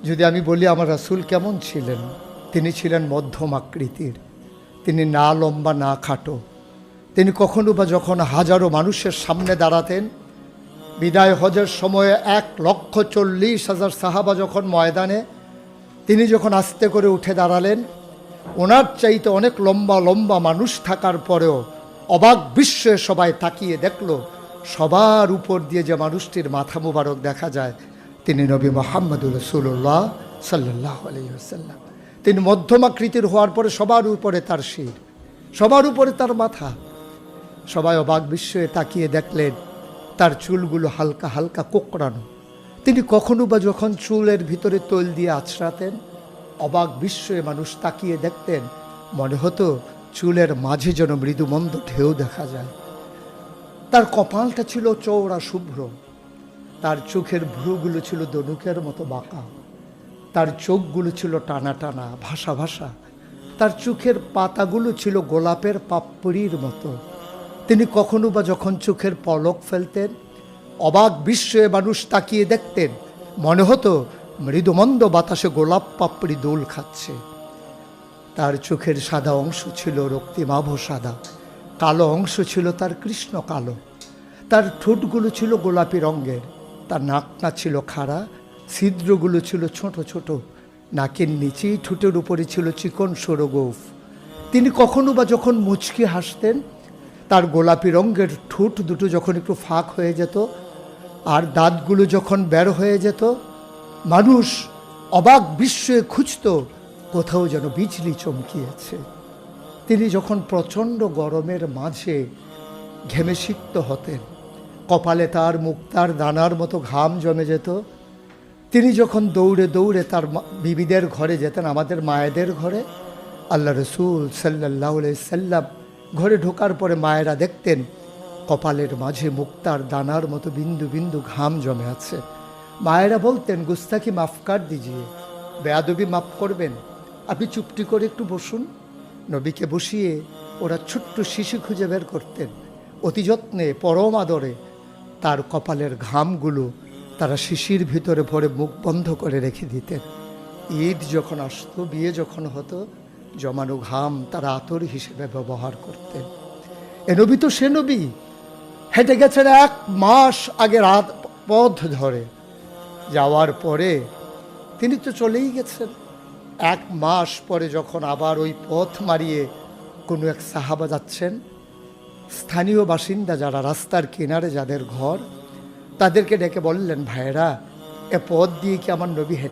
যদি আমি বলি আমার রাসূল কেমন ছিলেন, তিনি ছিলেন মধ্যম আকৃতির, তিনি না লম্বা না খাটো। তিনি কখনো বা যখন হাজারো মানুষের সামনে দাঁড়াতেন, বিদায় হজের সময়ে 1,40,000 সাহাবা যখন ময়দানে, তিনি যখন আস্তে করে উঠে দাঁড়ালেন, ওনার চাইতে অনেক লম্বা লম্বা মানুষ থাকার পরেও অবাক বিস্ময়ে সবাই তাকিয়ে দেখল, সবার উপর দিয়ে যে মানুষটির মাথা মুবারক দেখা যায়, তিনি নবী মুহাম্মদুর রাসূলুল্লাহ সাল্লাল্লাহু আলাইহি ওয়াসাল্লাম। তিনি মধ্যমাকৃতির হওয়ার পরে সবার উপরে তার শির, সবার উপরে তার মাথা। সবাই অবাক বিস্ময়ে তাকিয়ে দেখলেন তার চুলগুলো হালকা হালকা কোঁকড়ানো। তিনি কখনো বা যখন চুলের ভিতরে তৈল দিয়ে আছড়াতেন, অবাক বিস্ময়ে মানুষ তাকিয়ে দেখতেন, মনে হতো চুলের মাঝে যেন মৃদুমন্দ ঢেউ দেখা যায়। তার কপালটা ছিল চওড়া শুভ্র, তার চোখের ভ্রুগুলো ছিল ধনুকের মতো বাঁকা, তার চোখগুলো ছিল টানা টানা ভাসা ভাসা, তার চোখের পাতাগুলো ছিল গোলাপের পাপড়ির মতো। তিনি কখনো বা যখন চোখের পলক ফেলতেন, অবাক বিস্ময়ে মানুষ তাকিয়ে দেখতেন, মনে হতো মৃদুমন্দ বাতাসে গোলাপ পাপড়ি দোল খাচ্ছে। তার চোখের সাদা অংশ ছিল রক্তিমাভ সাদা, কালো অংশ ছিল তার কৃষ্ণ কালো। তার ঠোঁটগুলো ছিল গোলাপি রঙের, তার নাকটা ছিল খাড়া, ছিদ্রগুলো ছিল ছোট ছোট, নাকের নিচেই ঠোঁটের উপরে ছিল চিকন সরু গোঁফ। তিনি কখনো বা যখন মুচকি হাসতেন, তার গোলাপি রঙের ঠোঁট দুটো যখন একটু ফাঁক হয়ে যেত আর দাঁতগুলো যখন বের হয়ে যেত, মানুষ অবাক বিস্ময়ে খুঁজত কোথাও যেন বিজলি চমকিয়েছে। তিনি যখন প্রচণ্ড গরমের মাঝে ঘেমে সিক্ত হতেন, কপালে তার মুক্তার দানার মতো ঘাম জমে যেত। তিনি যখন দৌড়ে দৌড়ে তার বিবিদের ঘরে যেতেন, আমাদের মায়েদের ঘরে, আল্লাহ রসুল সাল্লাল্লাহু আলাইহি সাল্লাম ঘরে ঢোকার পরে মায়েরা দেখতেন কপালের মাঝে মুক্তার দানার মতো বিন্দু বিন্দু ঘাম জমে আছে। মায়েরা বলতেন, গুস্তাকি মাফ কর দিজিয়ে, বেয়াদবি মাফ করবেন, আপনি চুপটি করে একটু বসুন। নবীকে বসিয়ে ওরা ছোট্ট শিশু খুঁজে বের করতেন, অতি যত্নে পরম আদরে তার কপালের ঘামগুলো তারা শিশির ভিতরে ভরে মুখ বন্ধ করে রেখে দিতেন। ঈদ যখন আসতো, বিয়ে যখন হতো, জমানো ঘাম তারা আতর হিসেবে ব্যবহার করতেন। এ নবী তো সে নবী, হেঁটে গেছেন 1 মাস আগে রাত পথ ধরে, যাওয়ার পরে তিনি তো চলেই গেছেন। 1 মাস পরে যখন আবার ওই পথ মারিয়ে কোনো এক সাহাবা যাচ্ছেন, স্থানীয় বাসিন্দা যারা রাস্তার কিনারে যাদের ঘর, তাদেরকে ডেকে বললেন, ভাইয়েরা, এ পথ দিয়ে কি আমার নবী